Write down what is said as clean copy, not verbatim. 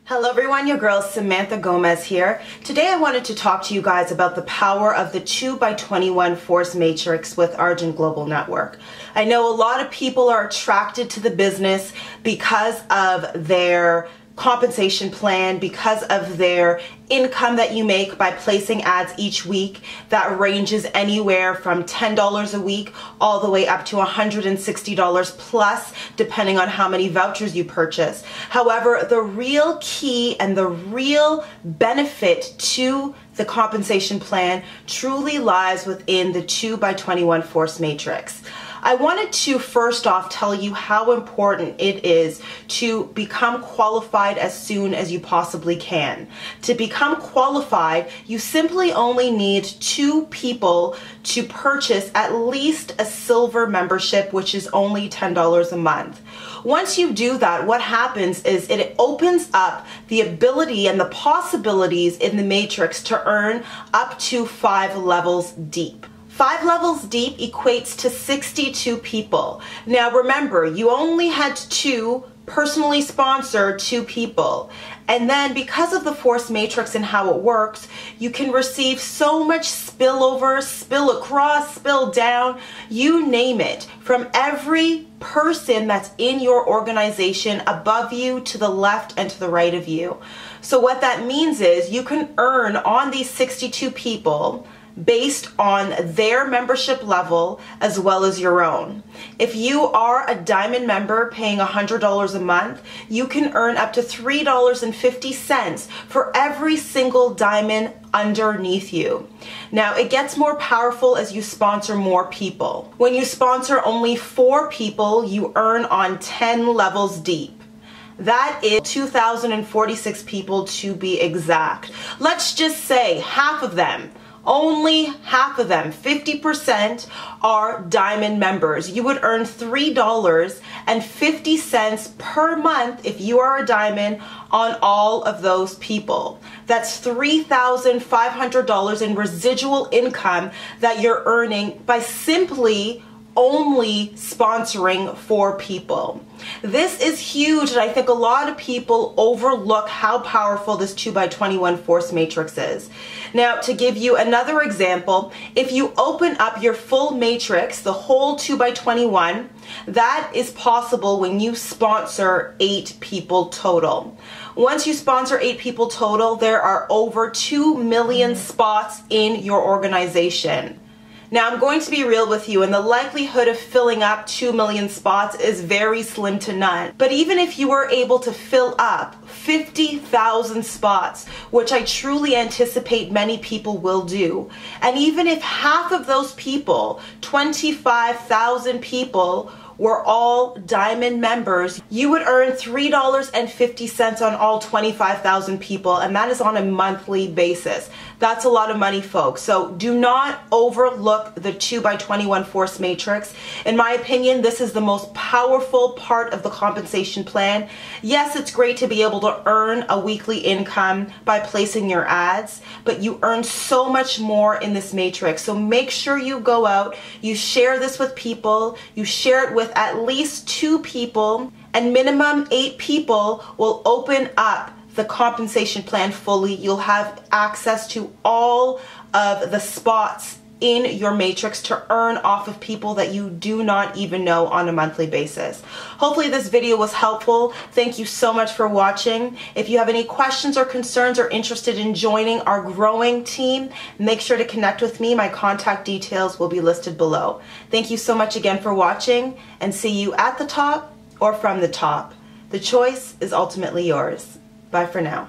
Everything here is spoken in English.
Hello everyone, your girl Samantha Gomez here. Today I wanted to talk to you guys about the power of the 2x21 Force Matrix with Argent Global Network. I know a lot of people are attracted to the business because of their compensation plan, because of their income that you make by placing ads each week that ranges anywhere from $10 a week all the way up to $160 plus, depending on how many vouchers you purchase. However, the real key and the real benefit to the compensation plan truly lies within the 2x21 Force Matrix. I wanted to first off tell you how important it is to become qualified as soon as you possibly can. To become qualified, you simply only need 2 people to purchase at least a silver membership, which is only $10 a month. Once you do that, what happens is it opens up the ability and the possibilities in the matrix to earn up to 5 levels deep. 5 levels deep equates to 62 people. Now remember, you only had to personally sponsor 2 people. And then because of the Force Matrix and how it works, you can receive so much spillover, spill across, spill down, you name it, from every person that's in your organization, above you, to the left, and to the right of you. So what that means is you can earn on these 62 people based on their membership level as well as your own. If you are a diamond member paying $100 a month, you can earn up to $3.50 for every single diamond underneath you. Now it gets more powerful as you sponsor more people. When you sponsor only 4 people, you earn on 10 levels deep. That is 2,046 people to be exact. Let's just say half of them, only half of them, 50%, are diamond members. You would earn $3.50 per month if you are a diamond on all of those people. That's $3,500 in residual income that you're earning by simply only sponsoring 4 people. This is huge, and I think a lot of people overlook how powerful this 2x21 Force Matrix is. Now, to give you another example, if you open up your full matrix, the whole 2x21, that is possible when you sponsor 8 people total. Once you sponsor 8 people total, there are over 2 million spots in your organization. Now, I'm going to be real with you, and the likelihood of filling up 2 million spots is very slim to none. But even if you were able to fill up 50,000 spots, which I truly anticipate many people will do, and even if half of those people, 25,000 people, were all diamond members, you would earn $3.50 on all 25,000 people, and that is on a monthly basis. That's a lot of money, folks. So do not overlook the 2x21 Force Matrix. In my opinion, this is the most powerful part of the compensation plan. Yes, it's great to be able to earn a weekly income by placing your ads, but you earn so much more in this matrix. So make sure you go out, you share this with people, you share it with at least 2 people, and minimum 8 people will open up the compensation plan fully. You'll have access to all of the spots in your matrix to earn off of people that you do not even know on a monthly basis. Hopefully this video was helpful. Thank you so much for watching. If you have any questions or concerns or interested in joining our growing team, make sure to connect with me. My contact details will be listed below. Thank you so much again for watching, and see you at the top or from the top. The choice is ultimately yours. Bye for now.